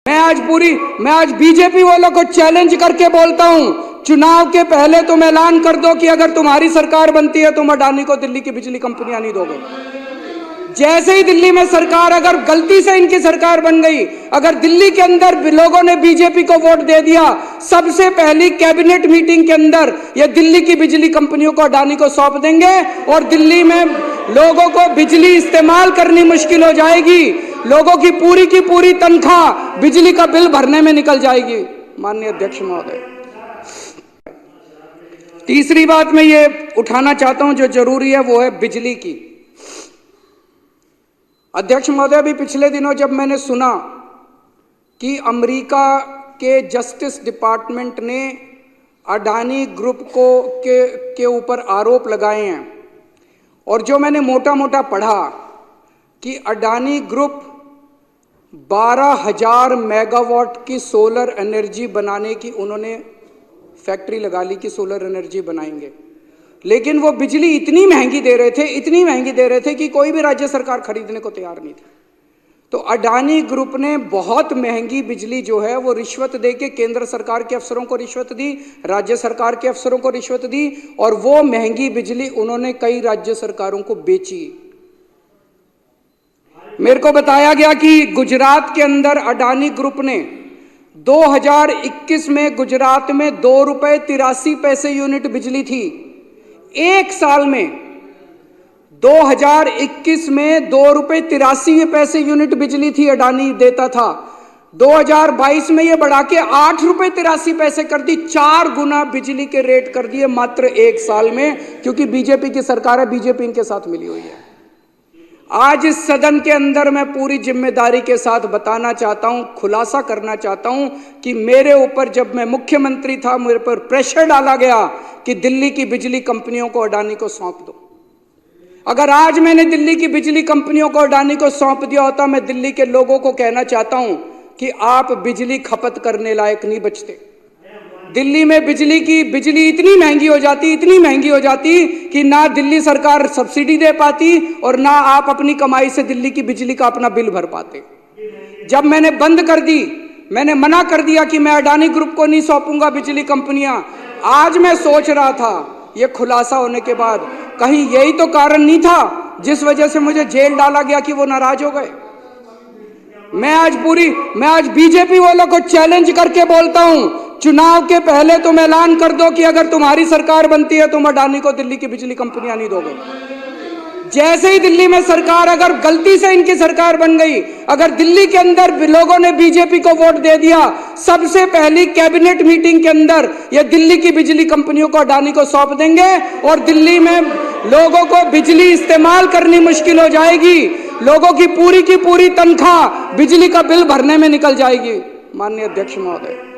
मैं आज बीजेपी वालों को चैलेंज करके बोलता हूं, चुनाव के पहले तुम ऐलान कर दो कि अगर तुम्हारी सरकार बनती है तुम अडानी को दिल्ली की बिजली कंपनियां नहीं दोगे। जैसे ही दिल्ली में सरकार, अगर गलती से इनकी सरकार बन गई, अगर दिल्ली के अंदर लोगों ने बीजेपी को वोट दे दिया, सबसे पहली कैबिनेट मीटिंग के अंदर ये दिल्ली की बिजली कंपनियों को, अडानी को सौंप देंगे और दिल्ली में लोगों को बिजली इस्तेमाल करनी मुश्किल हो जाएगी। लोगों की पूरी तनख्वाह बिजली का बिल भरने में निकल जाएगी। माननीय अध्यक्ष महोदय, तीसरी बात मैं ये उठाना चाहता हूं जो जरूरी है, वो है बिजली की। अध्यक्ष महोदय, अभी पिछले दिनों जब मैंने सुना कि अमेरिका के जस्टिस डिपार्टमेंट ने अडानी ग्रुप के ऊपर आरोप लगाए हैं, और जो मैंने मोटा मोटा पढ़ा कि अडानी ग्रुप 12,000 मेगावाट की सोलर एनर्जी बनाने की उन्होंने फैक्ट्री लगा ली कि सोलर एनर्जी बनाएंगे, लेकिन वो बिजली इतनी महंगी दे रहे थे कि कोई भी राज्य सरकार खरीदने को तैयार नहीं थी। तो अडानी ग्रुप ने बहुत महंगी बिजली जो है वो रिश्वत देके केंद्र सरकार के अफसरों को रिश्वत दी, राज्य सरकार के अफसरों को रिश्वत दी, और वो महंगी बिजली उन्होंने कई राज्य सरकारों को बेची। मेरे को बताया गया कि गुजरात के अंदर अडानी ग्रुप ने 2021 में गुजरात में ₹2.83 यूनिट बिजली थी। एक साल में 2021 में ₹2.83 यूनिट बिजली थी, अडानी देता था। 2022 में यह बढ़ा के ₹8.83 कर दी, 4 गुना बिजली के रेट कर दिए मात्र एक साल में, क्योंकि बीजेपी की सरकार है, बीजेपी इनके साथ मिली हुई है। आज इस सदन के अंदर मैं पूरी जिम्मेदारी के साथ बताना चाहता हूं, खुलासा करना चाहता हूं कि मेरे ऊपर जब मैं मुख्यमंत्री था, मेरे पर प्रेशर डाला गया कि दिल्ली की बिजली कंपनियों को अडानी को सौंप दो। अगर आज मैंने दिल्ली की बिजली कंपनियों को अडानी को सौंप दिया होता, मैं दिल्ली के लोगों को कहना चाहता हूं कि आप बिजली खपत करने लायक नहीं बचते। दिल्ली में बिजली इतनी महंगी हो जाती कि ना दिल्ली सरकार सब्सिडी दे पाती और ना आप अपनी कमाई से दिल्ली की बिजली का अपना बिल भर पाते। जब मैंने बंद कर दी, मैंने मना कर दिया कि मैं अडानी ग्रुप को नहीं सौंपूंगा बिजली कंपनियां। आज मैं सोच रहा था, यह खुलासा होने के बाद, कहीं यही तो कारण नहीं था जिस वजह से मुझे जेल डाला गया कि वो नाराज हो गए। मैं आज बीजेपी वालों को चैलेंज करके बोलता हूं, चुनाव के पहले तुम ऐलान कर दो कि अगर तुम्हारी सरकार बनती है तुम अडानी को दिल्ली की बिजली कंपनियां नहीं दोगे। जैसे ही दिल्ली में सरकार, अगर गलती से इनकी सरकार बन गई, अगर दिल्ली के अंदर लोगों ने बीजेपी को वोट दे दिया, सबसे पहली कैबिनेट मीटिंग के अंदर ये दिल्ली की बिजली कंपनियों को, अडानी को सौंप देंगे और दिल्ली में लोगों को बिजली इस्तेमाल करनी मुश्किल हो जाएगी। लोगों की पूरी तनख्वाह बिजली का बिल भरने में निकल जाएगी। माननीय अध्यक्ष महोदय।